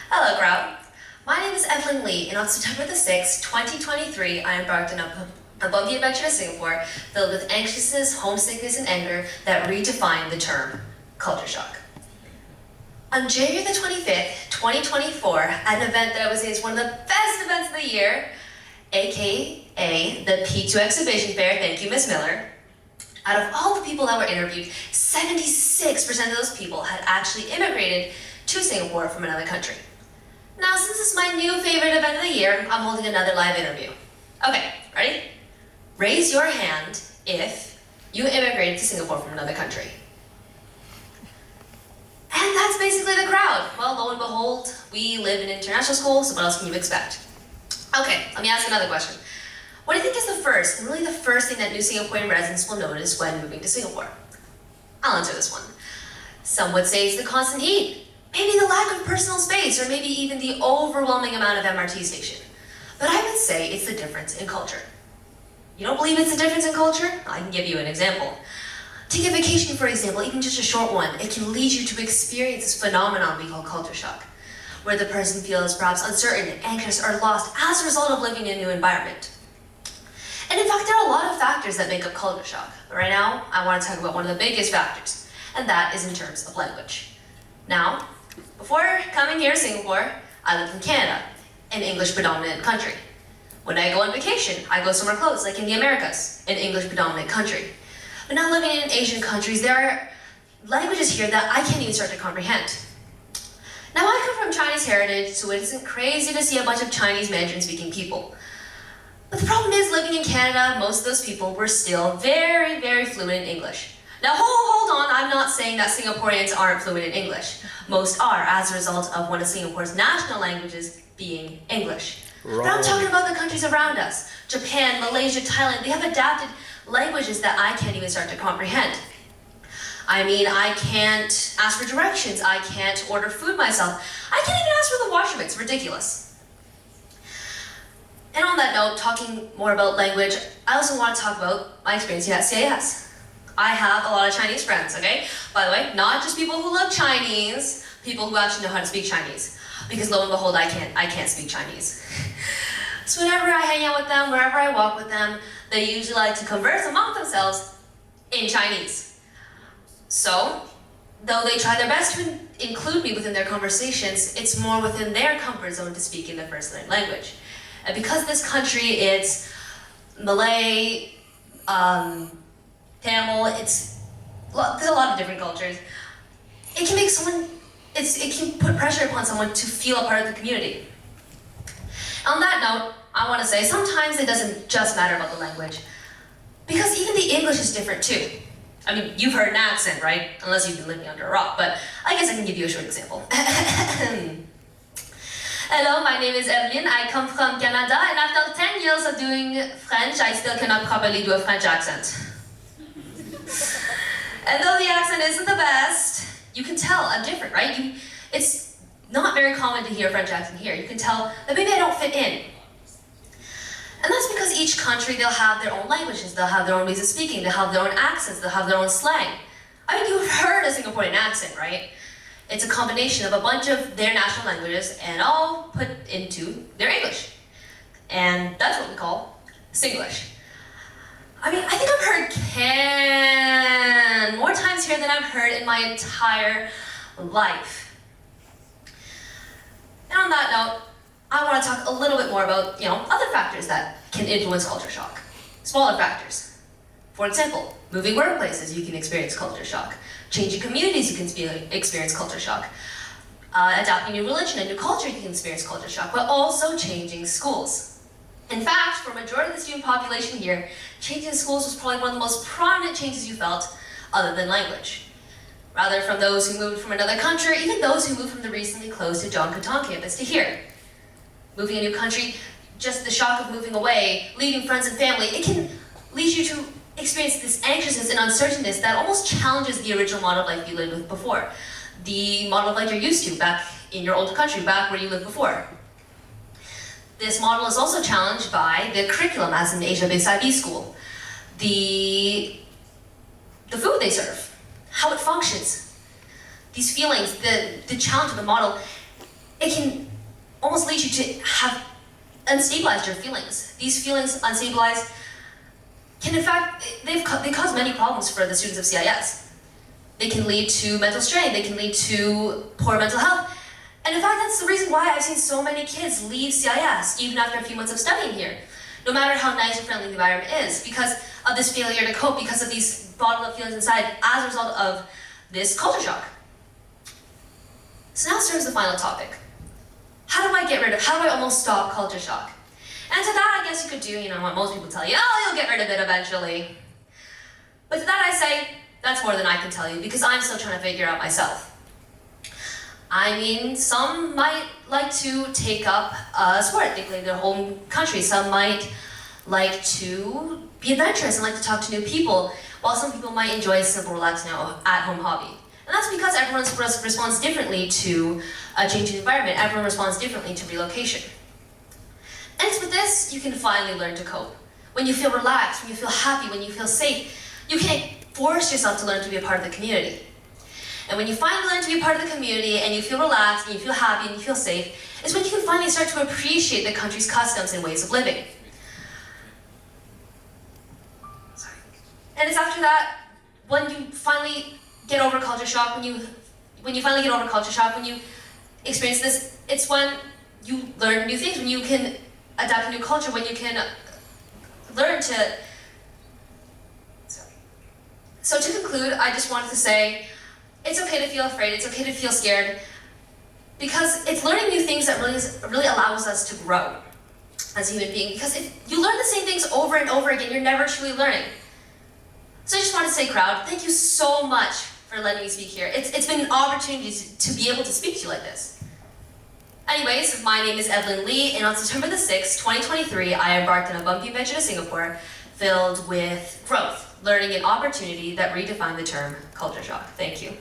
Hello, crowd. My name is Evelyn Lee, and on September the 6th, 2023, I embarked on a bumpy adventure to Singapore filled with anxiousness, homesickness, and anger that redefined the term culture shock. On January the 25th, 2024, at an event that I would say is one of the best events of the year, aka the P2 Exhibition Fair, thank you, Miss Miller, out of all the people that were interviewed, 76% of those people had actually immigrated to Singapore from another country. Now, since this is my new favorite event of the year, I'm holding another live interview. Okay, ready? Raise your hand if you immigrated to Singapore from another country. And that's basically the crowd. Well, lo and behold, we live in international school, so what else can you expect? Okay, let me ask another question. What do you think is the first, and really the first thing that new Singaporean residents will notice when moving to Singapore? I'll answer this one. Some would say it's the constant heat. Maybe the lack of personal space, or maybe even the overwhelming amount of MRT station. But I would say it's the difference in culture. You don't believe it's the difference in culture? I can give you an example. Take a vacation, for example, even just a short one. It can lead you to experience this phenomenon we call culture shock, where the person feels perhaps uncertain, anxious, or lost as a result of living in a new environment. And in fact, there are a lot of factors that make up culture shock. But right now, I want to talk about one of the biggest factors, and that is in terms of language. Now, before coming here to Singapore, I lived in Canada, an English-predominant country. When I go on vacation, I go somewhere close, like in the Americas, an English-predominant country. But now living in Asian countries, there are languages here that I can't even start to comprehend. Now, I come from Chinese heritage, so it isn't crazy to see a bunch of Chinese Mandarin-speaking people. But the problem is, living in Canada, most of those people were still very, very fluent in English. Now, hold on, I'm not saying that Singaporeans aren't fluent in English. Most are, as a result of one of Singapore's national languages being English. Wrong. But I'm talking about the countries around us. Japan, Malaysia, Thailand, they have adapted languages that I can't even start to comprehend. I mean, I can't ask for directions, I can't order food myself, I can't even ask for the washroom, it's ridiculous. And on that note, talking more about language, I also want to talk about my experience here at CIS. I have a lot of Chinese friends, okay? By the way, not just people who look Chinese, people who actually know how to speak Chinese. Because lo and behold, I can't speak Chinese. So whenever I hang out with them, wherever I walk with them, they usually like to converse among themselves in Chinese. So, though they try their best to include me within their conversations, it's more within their comfort zone to speak in their first language. And because this country, it's Malay, Tamil, there's a lot of different cultures. It can make someone, it can put pressure upon someone to feel a part of the community. On that note, I want to say sometimes it doesn't just matter about the language, because even the English is different too. I mean, you've heard an accent, right? Unless you've been living under a rock, but I guess I can give you a short example. Hello, my name is Evelyn. I come from Canada, and after 10 years of doing French, I still cannot properly do a French accent. And though the accent isn't the best, you can tell I'm different, right? It's not very common to hear a French accent here. You can tell that maybe I don't fit in. And that's because each country, they'll have their own languages, they'll have their own ways of speaking, they'll have their own accents, they'll have their own slang. I mean, you've heard a Singaporean accent, right? It's a combination of a bunch of their national languages and all put into their English. And that's what we call Singlish. I mean, I think I've heard can more times here than I've heard in my entire life. And on that note, I want to talk a little bit more about, other factors that can influence culture shock. Smaller factors. For example, moving workplaces, you can experience culture shock. Changing communities, you can experience culture shock. Adopting a new religion, a new culture, you can experience culture shock, but also changing schools. In fact, for a majority of the student population here, changing schools was probably one of the most prominent changes you felt other than language. Rather from those who moved from another country, even those who moved from the recently closed to John Kutong campus to here. Moving a new country, just the shock of moving away, leaving friends and family, it can lead you to experience this anxiousness and uncertainness that almost challenges the original model of life you lived with before. The model of life you're used to back in your old country, back where you lived before. This model is also challenged by the curriculum as an Asia-based IB school. The food they serve, how it functions. These feelings, the challenge of the model, it can almost lead you to have unstabilized your feelings. These feelings unstabilized can, in fact, they cause many problems for the students of CIS. They can lead to mental strain, they can lead to poor mental health. And in fact, that's the reason why I've seen so many kids leave CIS, even after a few months of studying here. No matter how nice and friendly the environment is, because of this failure to cope, because of these bottled up feelings inside, as a result of this culture shock. So now turns to the final topic. How do I almost stop culture shock? And to that, I guess you could do, what most people tell you, oh, you'll get rid of it eventually. But to that I say, that's more than I can tell you, because I'm still trying to figure out myself. I mean, some might like to take up a sport, they play their home country. Some might like to be adventurous and like to talk to new people, while some people might enjoy a simple, relaxing at-home hobby. And that's because everyone responds differently to a changing environment. Everyone responds differently to relocation. And it's with this, you can finally learn to cope. When you feel relaxed, when you feel happy, when you feel safe, you can't force yourself to learn to be a part of the community. And when you finally learn to be a part of the community, and you feel relaxed, and you feel happy, and you feel safe, it's when you can finally start to appreciate the country's customs and ways of living. And it's after that, when you finally get over culture shock, when you experience this, it's when you learn new things, when you can adapt a new culture, when you can learn to... So to conclude, I just wanted to say, it's okay to feel afraid, it's okay to feel scared, because it's learning new things that really allows us to grow as a human being. Because if you learn the same things over and over again, you're never truly learning. So I just want to say, crowd, thank you so much for letting me speak here. It's been an opportunity to be able to speak to you like this. Anyways, my name is Evelyn Lee, and on September the 6th, 2023, I embarked on a bumpy adventure to Singapore filled with growth, learning, and opportunity that redefined the term culture shock. Thank you.